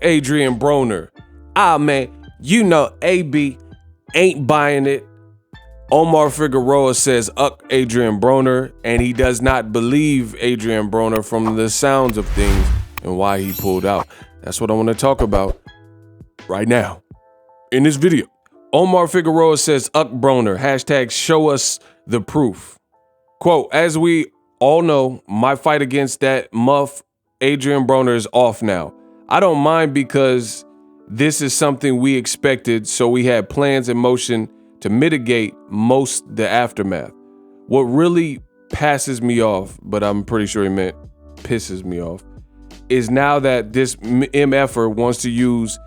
Adrien Broner. Man, you know AB ain't buying it. Omar Figueroa says Adrien Broner, and he does not believe Adrien Broner from the sounds of things and why he pulled out. That's what I want to talk about right now in this video. Omar Figueroa says Broner, hashtag show us the proof. Quote, as we all know, my fight against that muff Adrien Broner is off now. I don't mind because this is something we expected, so we had plans in motion to mitigate most the aftermath. What really passes me off, but I'm pretty sure he meant pisses me off, is now that this MFer wants to use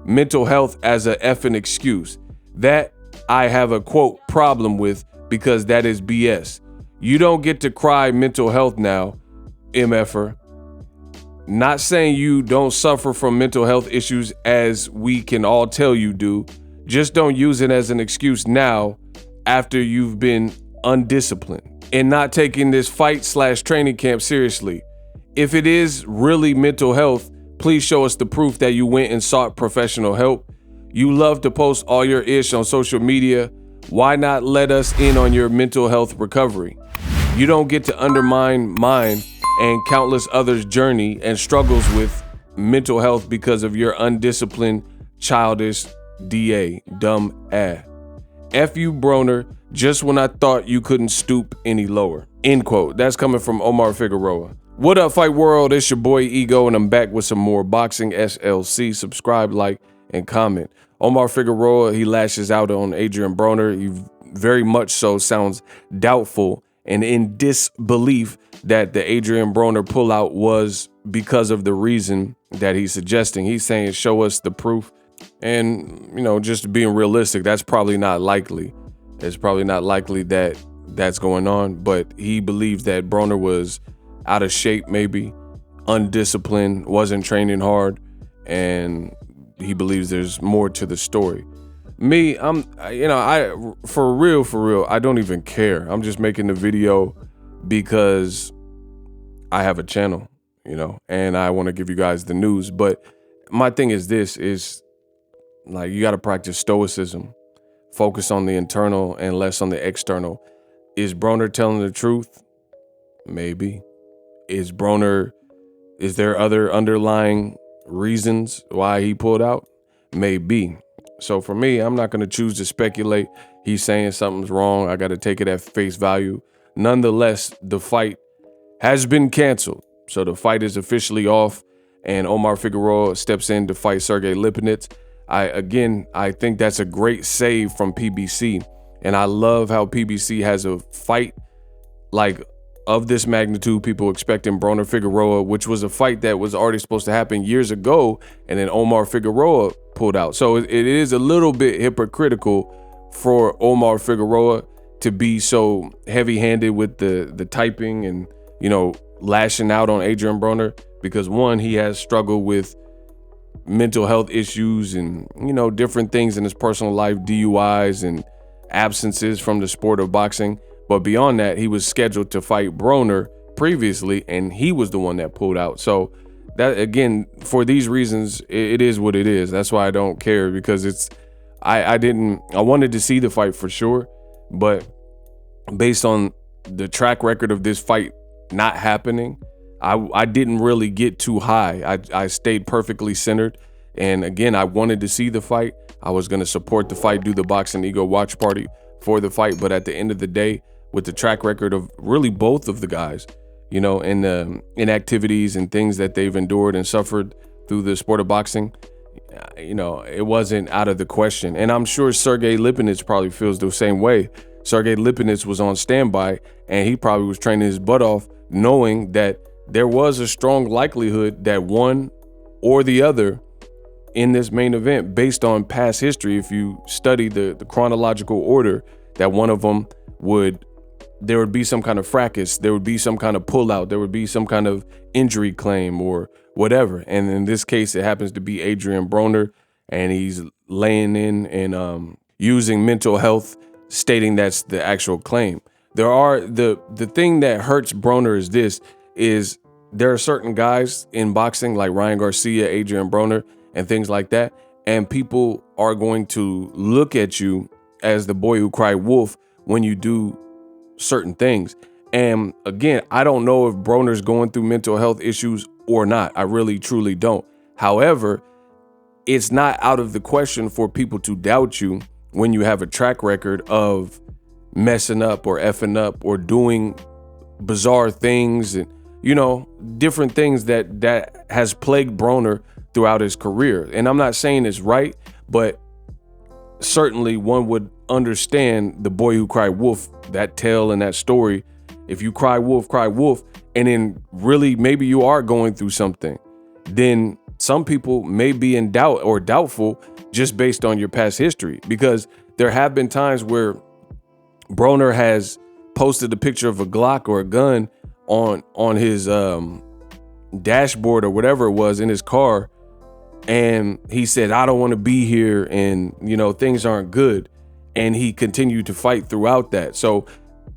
mental health as a effing excuse. That I have a quote problem with, because that is BS. You don't get to cry mental health now, MFer. Not saying you don't suffer from mental health issues, as we can all tell you do. Just don't use it as an excuse now after you've been undisciplined and not taking this fight/training camp seriously. If it is really mental health, please show us the proof that you went and sought professional help. You love to post all your ish on social media. Why not let us in on your mental health recovery? You don't get to undermine mine and countless others' journey and struggles with mental health because of your undisciplined, childish DA, dumb ass. F you, Broner, just when I thought you couldn't stoop any lower. End quote. That's coming from Omar Figueroa. What up, Fight World? It's your boy Ego, and I'm back with some more Boxing SLC. Subscribe, like, and comment. Omar Figueroa, he lashes out on Adrien Broner. He very much so sounds doubtful and in disbelief that the Adrien Broner pullout was because of the reason that he's suggesting. He's saying, show us the proof. And, you know, just being realistic, that's probably not likely. It's probably not likely that that's going on, but he believes that Broner was out of shape, maybe undisciplined, wasn't training hard, and he believes there's more to the story. Me, for real, I don't even care. I'm just making the video because I have a channel, and I want to give you guys the news. But my thing is this, is like, you got to practice stoicism, focus on the internal and less on the external. Is Broner telling the truth? Maybe. Is there other underlying reasons why he pulled out? Maybe. So for me, I'm not going to choose to speculate. He's saying something's wrong. I got to take it at face value. Nonetheless, the fight has been canceled. So the fight is officially off, and Omar Figueroa steps in to fight Sergey Lipinets. I think that's a great save from PBC. And I love how PBC has a fight like of this magnitude. People expecting Broner Figueroa, which was a fight that was already supposed to happen years ago, and then Omar Figueroa pulled out. So it is a little bit hypocritical for Omar Figueroa to be so heavy-handed with the typing and, lashing out on Adrien Broner, because one, he has struggled with mental health issues and, different things in his personal life, DUIs and absences from the sport of boxing. But beyond that, he was scheduled to fight Broner previously, and he was the one that pulled out. So that, again, for these reasons, it is what it is. That's why I don't care, because I wanted to see the fight for sure, but based on the track record of this fight not happening, I didn't really get too high. I stayed perfectly centered. And again, I wanted to see the fight. I was going to support the fight, do the Boxing Ego watch party for the fight. But at the end of the day, with the track record of really both of the guys, and the inactivities and things that they've endured and suffered through the sport of boxing, it wasn't out of the question. And I'm sure Sergey Lipinets probably feels the same way. Sergey Lipinets was on standby, and he probably was training his butt off, knowing that there was a strong likelihood that one or the other in this main event, based on past history, if you study the chronological order, that one of them there would be some kind of fracas, there would be some kind of pullout, there would be some kind of injury claim or whatever. And in this case, it happens to be Adrien Broner, and he's laying in and using mental health, stating that's the actual claim. The thing that hurts Broner is there are certain guys in boxing like Ryan Garcia, Adrien Broner, and things like that, and people are going to look at you as the boy who cried wolf when you do certain things. And again, I don't know if Broner's going through mental health issues or not. I really, truly don't. However, it's not out of the question for people to doubt you when you have a track record of messing up or effing up or doing bizarre things and, you know, different things that has plagued Broner throughout his career. And I'm not saying it's right, but certainly one would understand the boy who cried wolf, that tale and that story. If you cry wolf, and then really maybe you are going through something, then some people may be in doubt or doubtful just based on your past history, because there have been times where Broner has posted a picture of a Glock or a gun on his dashboard or whatever it was in his car, and he said, I don't want to be here, and you know, things aren't good, and he continued to fight throughout that. So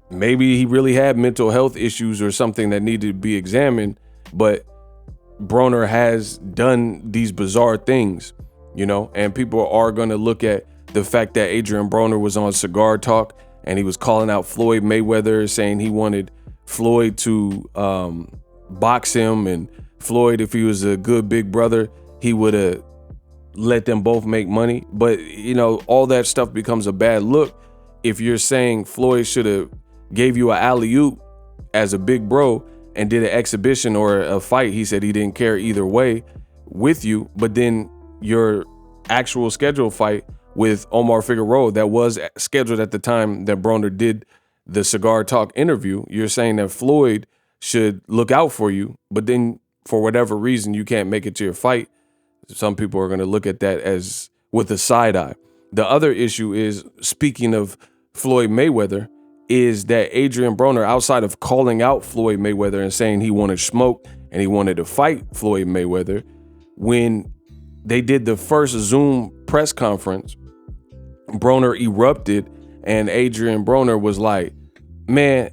maybe he really had mental health issues or something that needed to be examined, but Broner has done these bizarre things, you know, and people are going to look at the fact that Adrien Broner was on Cigar Talk and he was calling out Floyd Mayweather, saying he wanted Floyd to box him, and Floyd, if he was a good big brother, he would have let them both make money. But, you know, all that stuff becomes a bad look if you're saying Floyd should have gave you an alley-oop as a big bro and did an exhibition or a fight. He said he didn't care either way with you, but then your actual scheduled fight with Omar Figueroa that was scheduled at the time that Broner did the Cigar Talk interview, you're saying that Floyd should look out for you, but then for whatever reason you can't make it to your fight. Some people are going to look at that as with a side eye. The other issue is, speaking of Floyd Mayweather, is that Adrien Broner, outside of calling out Floyd Mayweather and saying he wanted smoke and he wanted to fight Floyd Mayweather, when they did the first Zoom press conference, Broner erupted and Adrien Broner was like, man,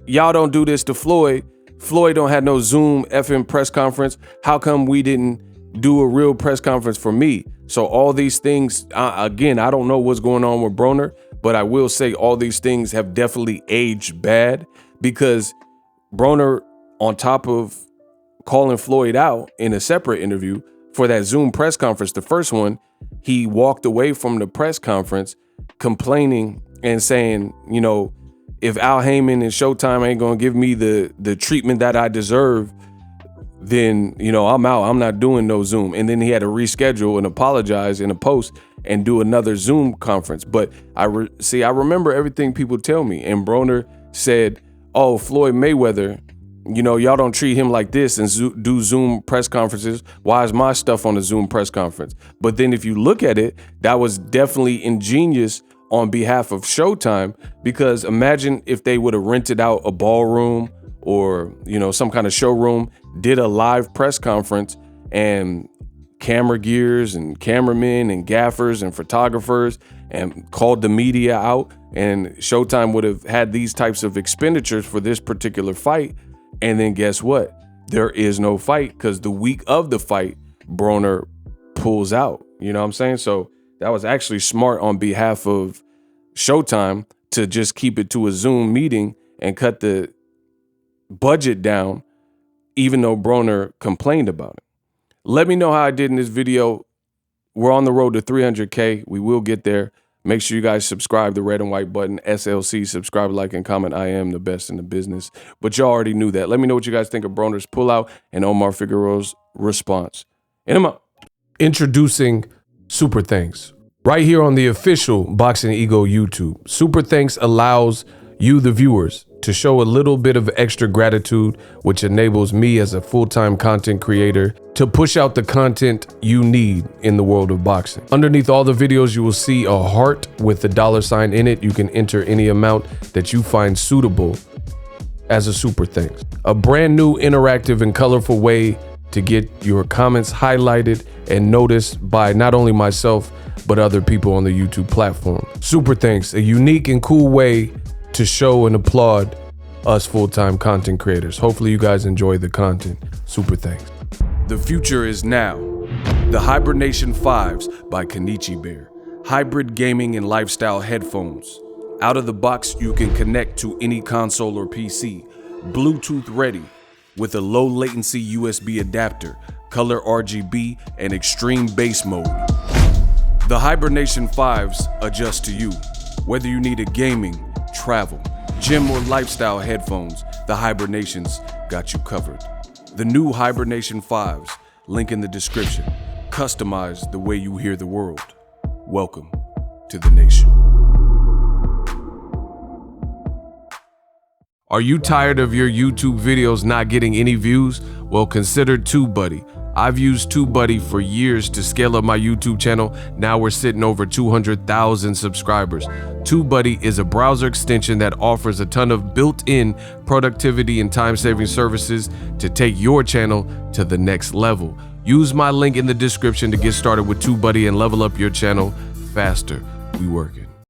y'all don't do this to Floyd. Floyd don't have no Zoom effing press conference. How come we didn't do a real press conference for me? So all these things, again, I don't know what's going on with Broner, but I will say all these things have definitely aged bad, because Broner, on top of calling Floyd out in a separate interview for that Zoom press conference, the first one, he walked away from the press conference complaining and saying, you know, if Al Heyman and Showtime ain't gonna give me the treatment that I deserve, then, you know, I'm out. I'm not doing no Zoom. And then he had to reschedule and apologize in a post and do another Zoom conference. But I remember everything people tell me. And Broner said, oh, Floyd Mayweather, you know, y'all don't treat him like this and do Zoom press conferences. Why is my stuff on the Zoom press conference? But then if you look at it, that was definitely ingenious on behalf of Showtime, because imagine if they would have rented out a ballroom or, you know, some kind of showroom, did a live press conference, and camera gears and cameramen and gaffers and photographers, and called the media out, and Showtime would have had these types of expenditures for this particular fight. And then guess what? There is no fight, because the week of the fight, Broner pulls out. You know what I'm saying? So that was actually smart on behalf of Showtime to just keep it to a Zoom meeting and cut the budget down, even though Broner complained about it. Let me know how I did in this video. We're on the road to 300K. We will get there. Make sure you guys subscribe, the red and white button, SLC, subscribe, like, and comment. I am the best in the business, but y'all already knew that. Let me know what you guys think of Broner's pullout and Omar Figueroa's response. In a moment. Introducing Super Thanks. Right here on the official Boxing Ego YouTube. Super Thanks allows you, the viewers, to show a little bit of extra gratitude, which enables me as a full-time content creator to push out the content you need in the world of boxing. Underneath all the videos, you will see a heart with the $sign in it. You can enter any amount that you find suitable as a super thanks. A brand new, interactive, and colorful way to get your comments highlighted and noticed by not only myself, but other people on the YouTube platform. Super thanks, a unique and cool way to show and applaud us full-time content creators. Hopefully you guys enjoy the content. Super thanks. The future is now. The Hibernation 5s by Kenichi Bear. Hybrid gaming and lifestyle headphones. Out of the box, you can connect to any console or PC. Bluetooth ready with a low latency USB adapter, color RGB, and extreme bass mode. The Hibernation 5s adjust to you. Whether you need a gaming, travel, gym, or lifestyle headphones, the Hibernations got you covered. The new Hibernation 5s, link in the description. Customize the way you hear the world. Welcome to the nation. Are you tired of your YouTube videos not getting any views? Well, consider TubeBuddy. I've used TubeBuddy for years to scale up my YouTube channel. Now we're sitting over 200,000 subscribers. TubeBuddy is a browser extension that offers a ton of built-in productivity and time-saving services to take your channel to the next level. Use my link in the description to get started with TubeBuddy and level up your channel faster. We working.